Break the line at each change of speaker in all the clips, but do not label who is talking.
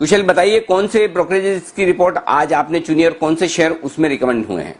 कुशल बताइए कौन से ब्रोकरेजेस की रिपोर्ट आज आपने चुनी और कौन से शेयर उसमें रिकमेंड हुए हैं?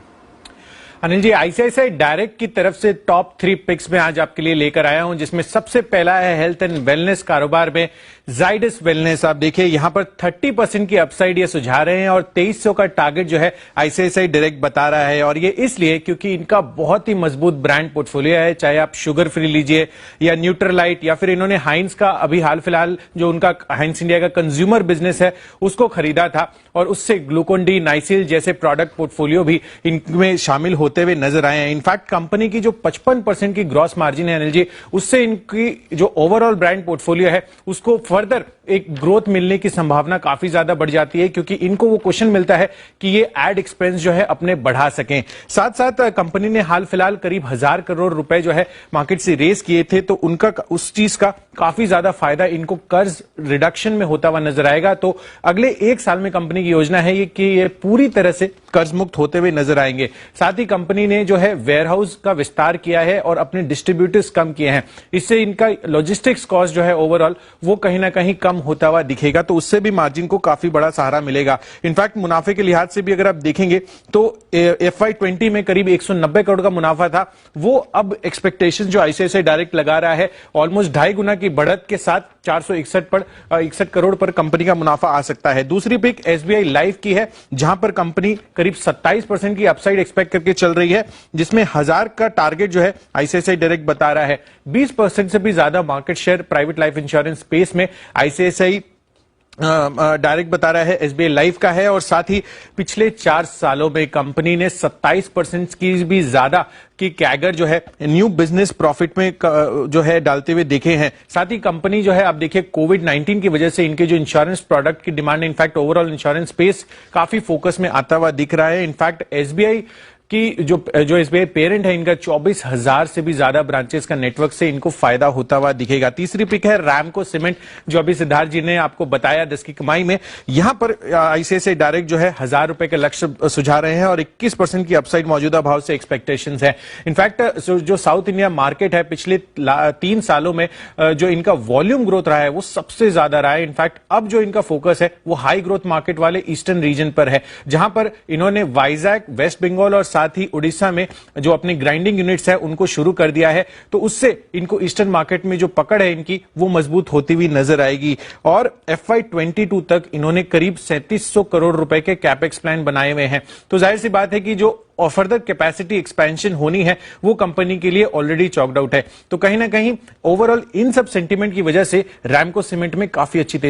अनिल जी, आईसीआईसीआई डायरेक्ट की तरफ से टॉप 3 पिक्स में आज आपके लिए लेकर आया हूं, जिसमें सबसे पहला है हेल्थ एंड वेलनेस कारोबार में जाइडस वेलनेस। आप देखिए यहां पर 30% की अपसाइड ये सुझा रहे हैं और 2300 का टारगेट जो है आईसीआईसीआई डायरेक्ट बता रहा है। और ये इसलिए क्योंकि इनका बहुत ही मजबूत ब्रांड पोर्टफोलियो है, चाहे आप शुगर फ्री लीजिए या न्यूट्रलाइट या फिर इन्होंने हाइंस का अभी हाल फिलहाल जो उनका हाइंस इंडिया का कंज्यूमर बिजनेस है उसको खरीदा था और उससे ग्लूकोन डी, नाइसिल जैसे प्रोडक्ट पोर्टफोलियो भी इनमें शामिल होते हुए नजर आए हैं। इनफैक्ट कंपनी की जो 55% की ग्रॉस मार्जिन है अनिल जी, उससे इनकी जो ओवरऑल ब्रांड पोर्टफोलियो है उसको फर्दर एक ग्रोथ मिलने की संभावना काफी ज्यादा बढ़ जाती है, क्योंकि इनको वो क्वेश्चन मिलता है कि ये एड एक्सपेंस जो है अपने बढ़ा सकें। साथ साथ कंपनी ने हाल फिलहाल करीब 1000 करोड़ रुपए जो है मार्केट से रेस किए थे, तो उनका उस चीज का काफी ज्यादा फायदा इनको कर्ज रिडक्शन में होता हुआ नजर आएगा। तो अगले 1 साल में कंपनी की योजना है ये कि ये पूरी तरह से कर्ज मुक्त होते हुए नजर आएंगे। साथ ही कंपनी ने जो है वेयरहाउस का विस्तार किया है और अपने डिस्ट्रीब्यूटर्स कम किए हैं, इससे इनका लॉजिस्टिक्स कॉस्ट जो है ओवरऑल वो कहीं ना कहीं कम होता हुआ दिखेगा, तो उससे भी मार्जिन को काफी बड़ा सहारा मिलेगा। इनफैक्ट मुनाफे के लिहाज से भी अगर आप देखेंगे तो FY20 में करीब 190 करोड़ का मुनाफा था, वो अब एक्सपेक्टेशन जो आईसीआईसीआई डायरेक्ट लगा रहा है ऑलमोस्ट 2.5 गुना की बढ़त के साथ 461 करोड़ पर कंपनी का मुनाफा आ सकता है। दूसरी पिक एसबीआई लाइफ की है, जहां पर कंपनी करीब 27% की अपसाइड एक्सपेक्ट करके चल रही है, जिसमें 1000 का टारगेट जो है आईसीआईसीआई डायरेक्ट बता रहा है। 20% से भी ज्यादा market share private life insurance space में आईसीआईसीआई डायरेक्ट बता रहा है एसबीआई लाइफ का है। और साथ ही पिछले 4 सालों में कंपनी ने 27% की भी ज्यादा की कैगर जो है न्यू बिजनेस प्रॉफिट में जो है डालते हुए देखे हैं। साथ ही कंपनी जो है आप देखिए कोविड-19 की वजह से इनके जो इंश्योरेंस प्रोडक्ट की demand, in fact overall insurance space काफी फोकस में आता हुआ दिख रहा है। इनफैक्ट एसबीआई कि जो एसबीआई पेरेंट है इनका 24,000 से भी ज्यादा ब्रांचेस का नेटवर्क से इनको फायदा होता हुआ दिखेगा। तीसरी पिक है रैमको सीमेंट, जो अभी सिद्धार्थ जी ने आपको बताया 10 की कमाई में। यहां पर आईसीआईसीआई डायरेक्ट जो है 1000 रुपए के लक्ष्य सुझा रहे हैं और 21% की अपसाइड मौजूदा भाव से एक्सपेक्टेशंस है। इनफैक्ट जो साउथ इंडिया मार्केट है पिछले 3 सालों में जो इनका वॉल्यूम ग्रोथ रहा है वो सबसे ज्यादा रहा है। इनफैक्ट अब जो इनका फोकस है वो हाई ग्रोथ मार्केट वाले ईस्टर्न रीजन पर है, जहां पर इन्होंने वाइजैक, वेस्ट बंगाल और साथ ही उड़ीसा में जो अपनी ग्राइंडिंग यूनिट्स है उनको शुरू कर दिया है, तो उससे इनको ईस्टर्न मार्केट में जो पकड़ है इनकी वो मजबूत होती हुई नजर आएगी। और FY22 तक इन्होंने करीब 3700 करोड़ रुपए के कैपेक्स प्लान बनाए हुए हैं, तो जाहिर सी बात है कि जो और फर्दर कैपेसिटी एक्सपेंशन होनी है वो कंपनी के लिए ऑलरेडी चॉक्ड आउट है। तो कहीं ना कहीं ओवरऑल इन सब सेंटीमेंट की वजह से रैमको सीमेंट में काफी अच्छी तेजी